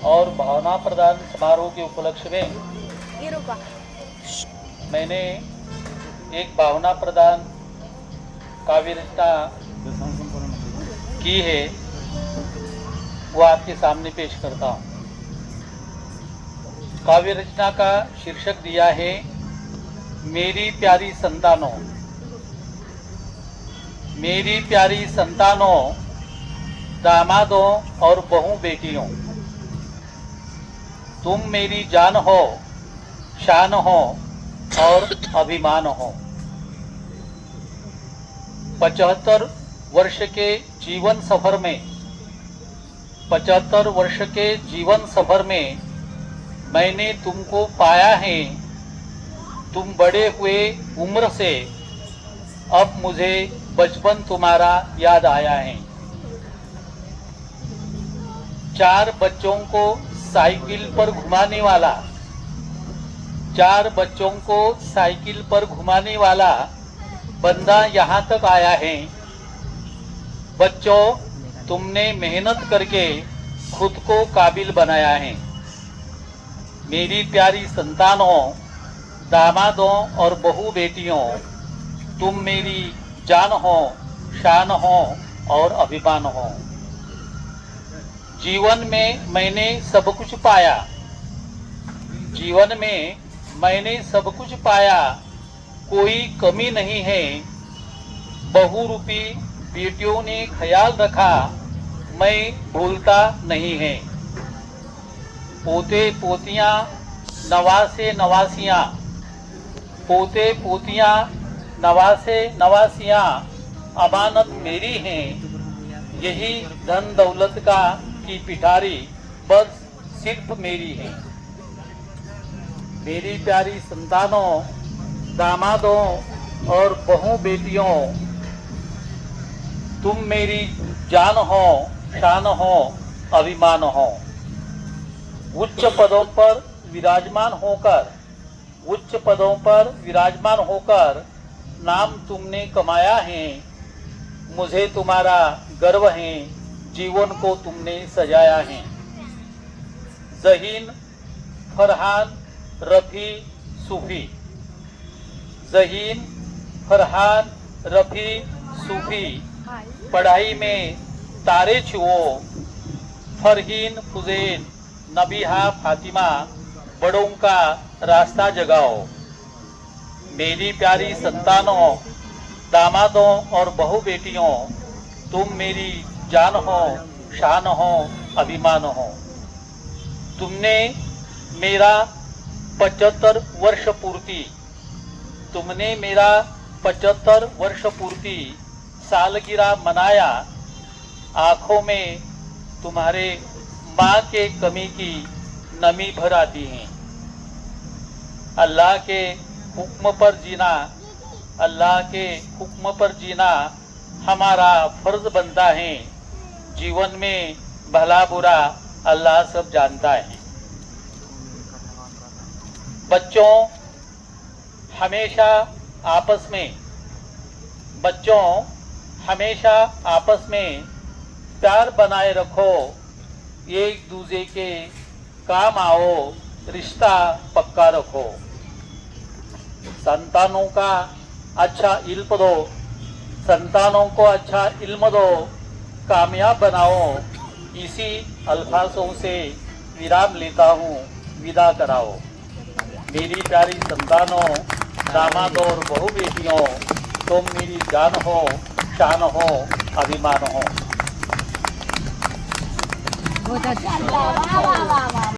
और भावना प्रदान समारोह के उपलक्ष्य में मैंने एक भावना प्रदान काव्य रचना की है, वो आपके सामने पेश करता हूँ। काव्य रचना का शीर्षक दिया है मेरी प्यारी संतानों। मेरी प्यारी संतानों, दामादों और बहू बेटियों, तुम मेरी जान हो, शान हो और अभिमान हो। 75 वर्ष के जीवन सफर में 75 वर्ष के जीवन सफर में मैंने तुमको पाया है। तुम बड़े हुए उम्र से अब मुझे बचपन तुम्हारा याद आया है। 4 बच्चों को साइकिल पर घुमाने वाला 4 बच्चों को साइकिल पर घुमाने वाला बंदा यहाँ तक आया है। बच्चों, तुमने मेहनत करके खुद को काबिल बनाया है। मेरी प्यारी संतानों, दामादों और बहू बेटियों, तुम मेरी जान हो, शान हो और अभिमान हो। जीवन में मैंने सब कुछ पाया। जीवन में मैंने सब कुछ पाया, कोई कमी नहीं है। बहू रूपी बेटियों ने ख्याल रखा, मैं भूलता नहीं है। पोते पोतियाँ, नवासे नवासियाँ, पोते पोतियाँ, नवासे नवासियाँ अमानत मेरी हैं। यही धन दौलत का की पिटारी बस सिर्फ मेरी है। मेरी प्यारी संतानों, दामादों और बहू बेटियों, तुम मेरी जान हो, शान हो, अभिमान हो। उच्च पदों पर विराजमान होकर नाम तुमने कमाया है। मुझे तुम्हारा गर्व है, जीवन को तुमने सजाया है। ज़हीन, फरहान, रफ़ी, सूफी। ज़हीन, फरहान, रफ़ी, सूफी पढ़ाई में तारे छुओ। फरहीन, फुज़ैन, नबीहा, फातिमा बड़ों का रास्ता जगाओ। मेरी प्यारी संतानों, दामादों और बहू बेटियों, तुम मेरी जान हो, शान हो, अभिमान हो। तुमने मेरा 75 वर्ष पूर्ति सालगिरह मनाया। आँखों में तुम्हारे माँ के कमी की नमी भर आती है। अल्लाह के हुक्म पर जीना हमारा फर्ज बनता है। जीवन में भला बुरा अल्लाह सब जानता है। बच्चों, हमेशा आपस में प्यार बनाए रखो। एक दूसरे के काम आओ, रिश्ता पक्का रखो। संतानों को अच्छा इल्म दो, कामयाब बनाओ। इसी अल्फाजों से विराम लेता हूँ, विदा कराओ। मेरी प्यारी संतानों, दामादों और बहू बेटियों, तुम मेरी जान हो, शान हो, अभिमान हो।